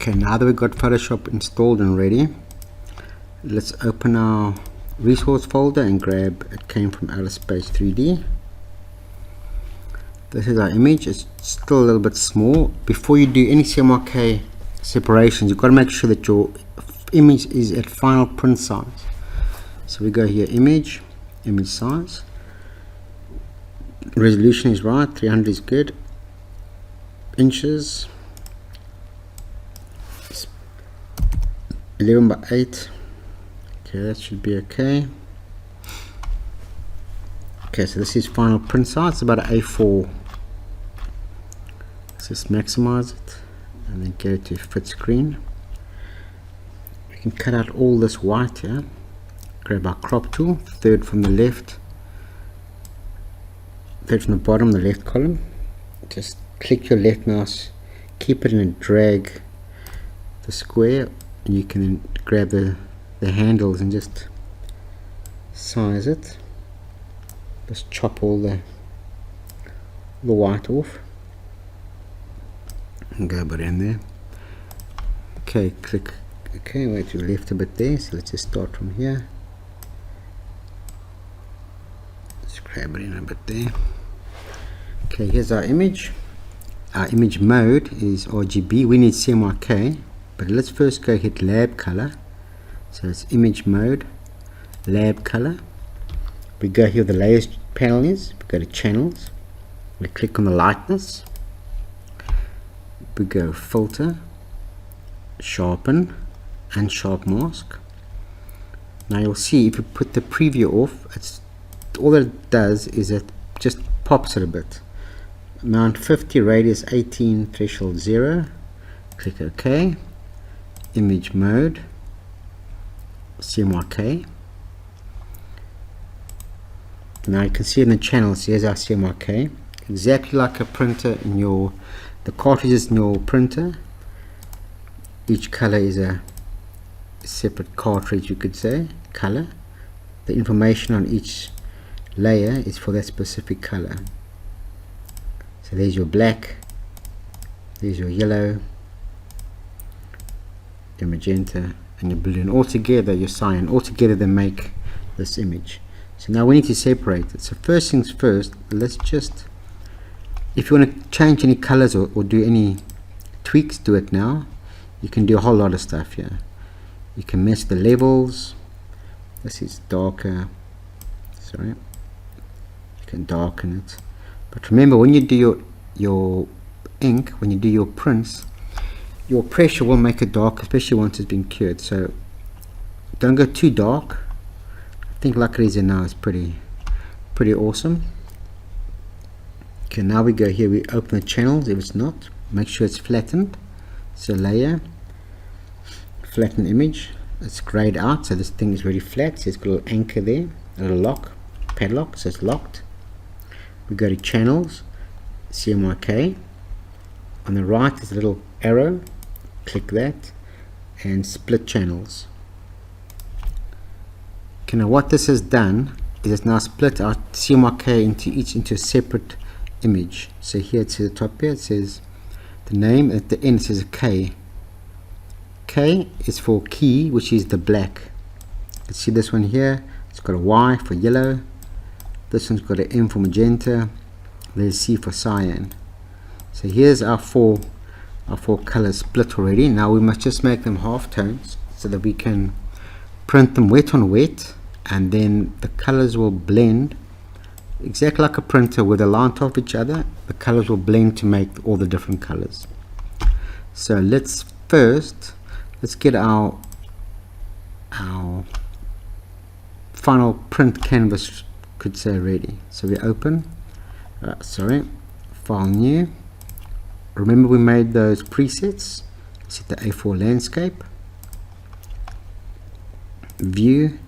Okay, now that we've got Photoshop installed and ready, let's open our resource folder and grab It Came From Outer Space 3D. This is our image. It's still a little bit small. Before you do any CMYK separations, you've got to make sure that your image is at final print size. So we go here, image size, resolution is right, 300 is good, inches 11 by 8. Okay, that should be okay. Okay, so this is final print size. It's about an A4. Let's just maximize it and then get it to fit screen. We can cut out all this white here. Grab our crop tool, third from the left, third from the bottom, the left column. Just click your left mouse, keep it and drag the square, and you can then grab the handles and just size it. Just chop all the white off and go about in there. Okay, click okay, wait, you left a bit there, so let's just start from here. Let's grab it in a bit there. Okay, here's our image. Our image mode is RGB. We need CMYK, but let's first go hit lab color. So it's image mode, lab color. We go here, the layers panel is, we go to channels, we click on the lightness, we go filter, sharpen and sharp mask. Now you'll see if you put the preview off, it's all that it does is it just pops it a bit. Amount 50, radius 18, threshold 0. Click OK. Image mode, CMYK. Now you can see in the channels, here's our CMYK. Exactly like a printer in the cartridges in your printer. Each color is a separate cartridge, you could say, color. The information on each layer is for that specific color. So there's your black, there's your yellow, your magenta and your blue, and all together your cyan, all together they make this image. So now we need to separate it. So first things first, let's just, if you want to change any colors or do any tweaks to it now, you can do a whole lot of stuff here. You can mess the levels. This is darker, sorry, you can darken it. But remember, when you do your ink, when you do your prints, your pressure will make it dark, especially once it's been cured. So don't go too dark. I think like it is now is pretty awesome. Okay, now we go here, we open the channels. If it's not, make sure it's flattened. So layer, flatten image. It's grayed out, so this thing is really flat. So it's got a little anchor there, a little lock, padlock, so it's locked. We go to channels, CMYK. On the right is a little arrow, click that and split channels. Okay, now what this has done is it's now split our CMYK into a separate image. So here it says at the top here, it says the name, at the end it says a K. K is for key, which is the black. Let's see this one here, it's got a Y for yellow. This one's got an M for magenta. There's C for cyan. So here's our four colors split already. Now we must just make them half tones so that we can print them wet on wet, and then the colors will blend exactly like a printer where they lie on top of each other. The colors will blend to make all the different colors. So let's get our final print canvas, could say, ready. So we open, file new. Remember we made those presets. Set the A4 landscape, view,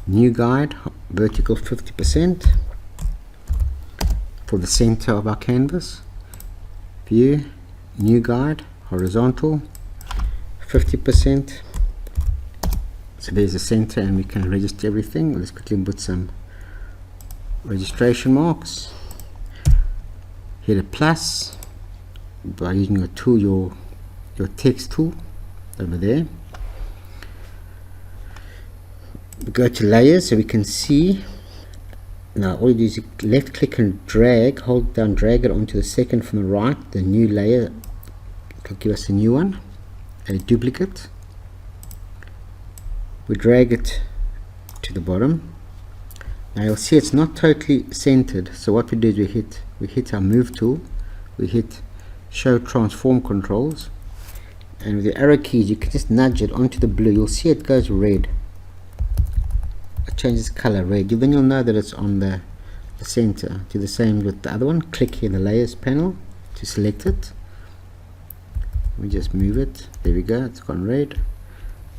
new guide, vertical 50% for the center of our canvas, view, new guide, horizontal 50%. So there's the center, and we can register everything. Let's quickly put some registration marks. Hit a plus by using your tool, your text tool, over there. We go to layers so we can see. Now all you do is you left click and drag, hold down, drag it onto the second from the right, the new layer. It'll give us a new one, a duplicate. We drag it to the bottom. Now you'll see it's not totally centered, so what we do is we hit our move tool, we hit show transform controls, and with the arrow keys you can just nudge it onto the blue. You'll see it goes red. It changes color red. Then you'll know that it's on the center. Do the same with the other one. Click here in the layers panel to select it. We just move it. There we go. It's gone red.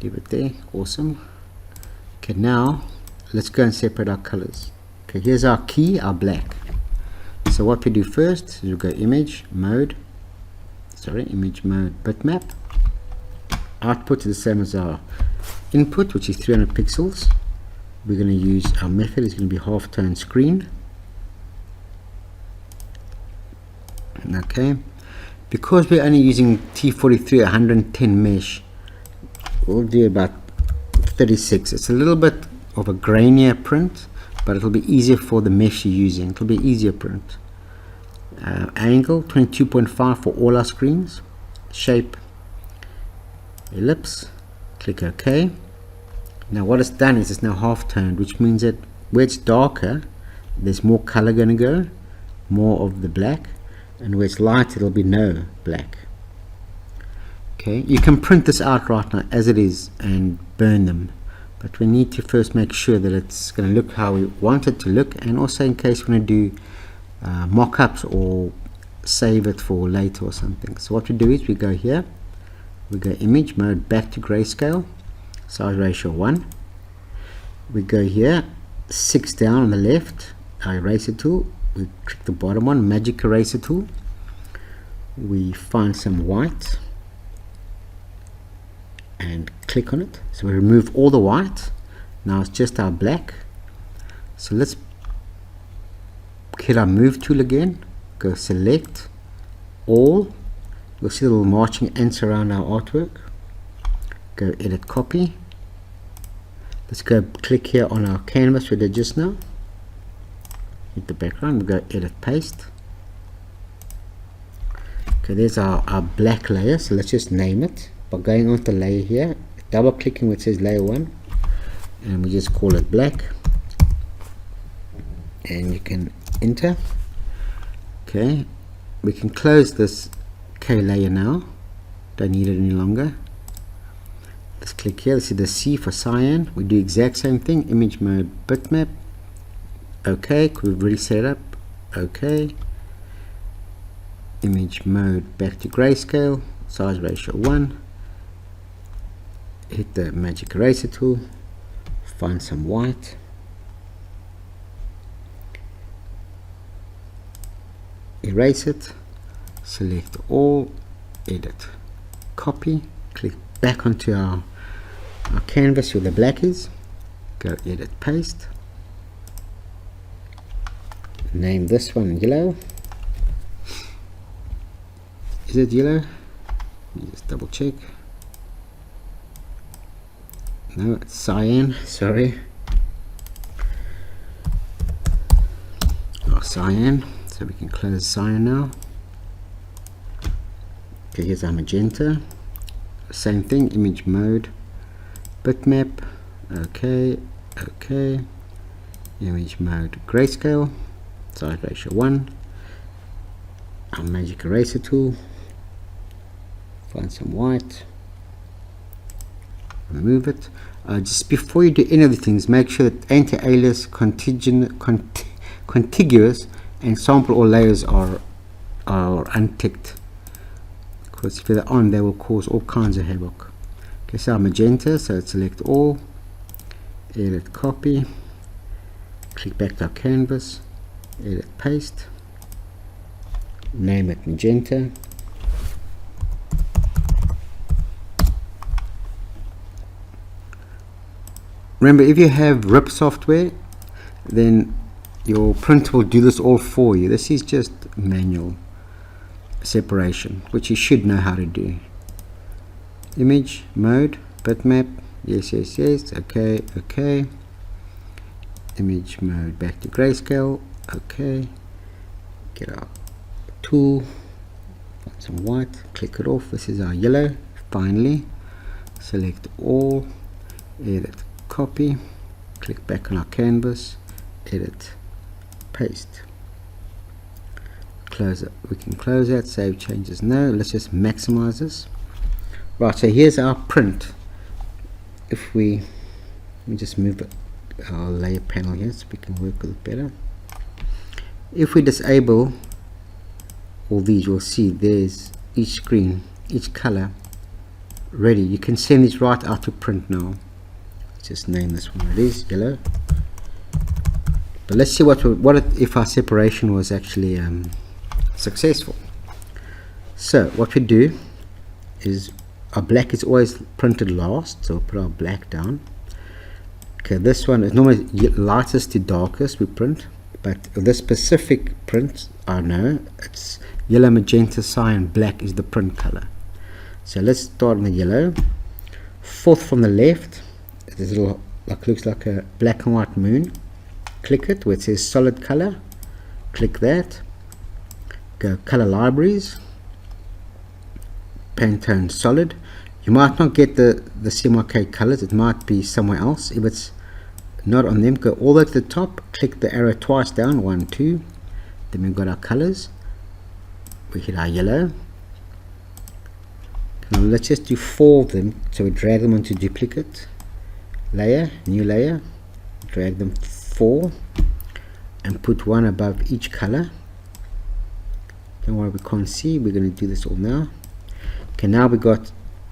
Leave it there. Awesome. Okay, now let's go and separate our colors. Okay, here's our key, our black. So what we do first is we go image mode bitmap. Output is the same as our input, which is 300 pixels. We're going to use, our method is going to be halftone screen. Okay, because we're only using T43 110 mesh, we'll do about 36. It's a little bit of a grainier print, but it'll be easier for the mesh you're using. It'll be easier print. Angle 22.5 for all our screens. Shape ellipse. Click OK. Now what it's done is it's now half toned, which means that where it's darker there's more color going to go, more of the black, and where it's light it'll be no black. Okay, you can print this out right now as it is and burn them, but we need to first make sure that it's going to look how we want it to look, and also in case we want to do mock-ups or save it for later or something. So what we do is we go here, we go image mode back to grayscale, size ratio 1. We go here 6 down on the left, our eraser tool, we click the bottom one, magic eraser tool, we find some white and click on it. So we remove all the white. Now it's just our black. So let's hit our move tool again, go select all. You'll see the little marching ants around our artwork. Go edit copy. Let's go click here on our canvas we did just now. Hit the background, we go edit paste. Okay, there's our black layer, so let's just name it by going on the layer here, double clicking where it says layer 1, and we just call it black, and you can enter. Okay, we can close this K layer now, don't need it any longer. Let's click here, let's see the C for cyan. We do exact same thing, image mode bitmap. Okay, we've already set it up. Okay, image mode back to grayscale, size ratio 1. Hit the magic eraser tool, find some white, erase it, select all, edit copy, click back onto our canvas where the black is, go edit paste, name this one yellow. Is it yellow? Let me just double check. No, it's cyan, sorry. Oh, cyan, so we can close cyan now. Okay, here's our magenta. Same thing, image mode bitmap. Okay, okay. Image mode grayscale, size ratio 1. Our magic eraser tool, find some white, remove it. Just before you do any of the things, make sure that anti-alias, contiguous and sample all layers are unticked, because if they're on they will cause all kinds of havoc. Okay, so our magenta, so select all, edit copy, click back to our canvas, edit paste, name it magenta. Remember, if you have RIP software, then your printer will do this all for you. This is just manual separation, which you should know how to do. image mode, bitmap, yes, okay, image mode, back to grayscale, okay, get our tool, want some white, click it off, this is our yellow, finally, select all, edit, copy, click back on our canvas, edit, paste, close it. We can close that, save changes, no, let's just maximize this. Right, so here's our print. If we, let me just move our layer panel here so we can work with it better. If we disable all these, you'll see there's each screen, each color ready. You can send this right out to print now. Let's just name this one, it is yellow. But let's see what if our separation was actually successful. So what we do is our black is always printed last, so we'll put our black down. Okay, this one is normally lightest to darkest we print, but this specific print, I know it's yellow, magenta, cyan, black is the print color. So let's start on the yellow. Fourth from the left, there's a little looks like a black and white moon. Click it where it says solid color, click that, go color libraries, Pantone solid. You might not get the CMYK colors, it might be somewhere else. If it's not on them, go all the way to the top, click the arrow twice down, 1, 2, then we've got our colors. We hit our yellow. Now let's just do 4 of them, so we drag them onto duplicate layer, new layer, drag them 4 and put one above each color. Don't worry, we can't see, we're going to do this all now. Okay, now we got,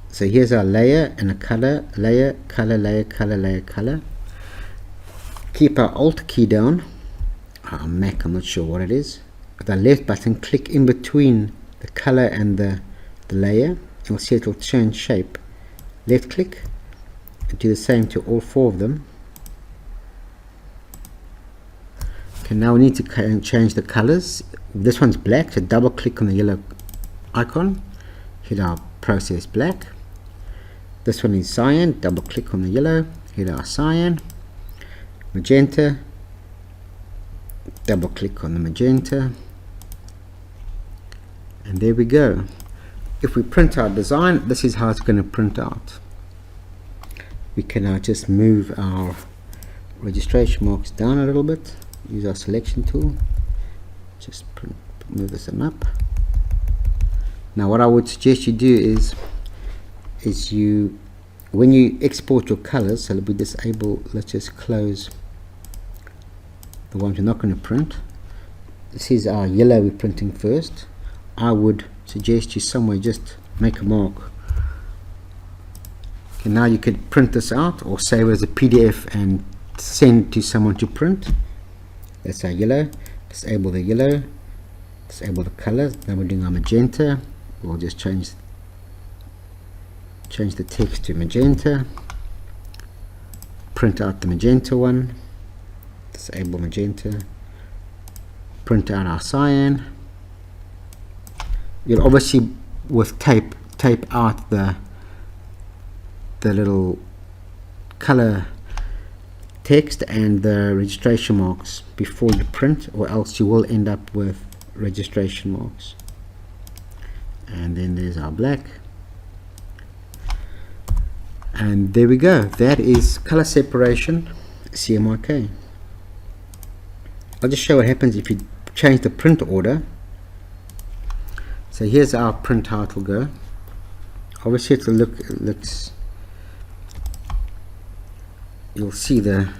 so here's our layer and a color, layer, color, layer, color, layer, color. Keep our Alt key down, our Mac, I'm not sure what it is. With our left button, click in between the color and the layer. You'll see it will change shape. Left click, and do the same to all 4 of them. Okay, now we need to change the colors. This one's black, so double click on the yellow icon, hit our process black. This one is cyan, double click on the yellow, hit our cyan. Magenta, double click on the magenta, and there we go. If we print our design, this is how it's going to print out. We can now just move our registration marks down a little bit, use our selection tool, just move this one up. Now what I would suggest you do is you, when you export your colors, so we disable, let's just close the ones we're not going to print. This is our yellow we're printing first. I would suggest you somewhere just make a mark. Okay, now you could print this out or save it as a PDF and send to someone to print. That's our yellow. Disable the yellow, disable the color. Now we're doing our magenta. We'll just change the text to magenta, print out the magenta one, disable magenta, print out our cyan. You'll obviously with tape out the little color text and the registration marks before you print, or else you will end up with registration marks. And then there's our black, and there we go. That is color separation CMYK. I'll just show what happens if you change the print order. So here's our print, how it will go. Obviously it looks, you'll see the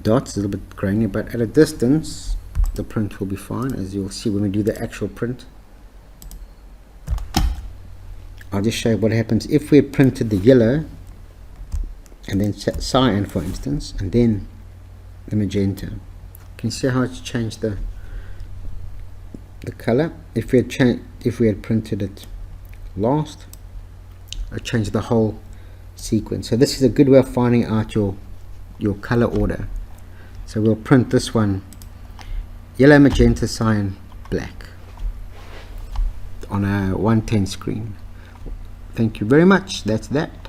dots a little bit grainy, but at a distance the print will be fine, as you'll see when we do the actual print. I'll just show you what happens if we printed the yellow and then cyan, for instance, and then the magenta. Can you see how it's changed the color? If we had printed it last, it changed the whole sequence. So this is a good way of finding out your color order. So we'll print this one yellow, magenta, cyan, black on a 110 screen. Thank you very much. That's that.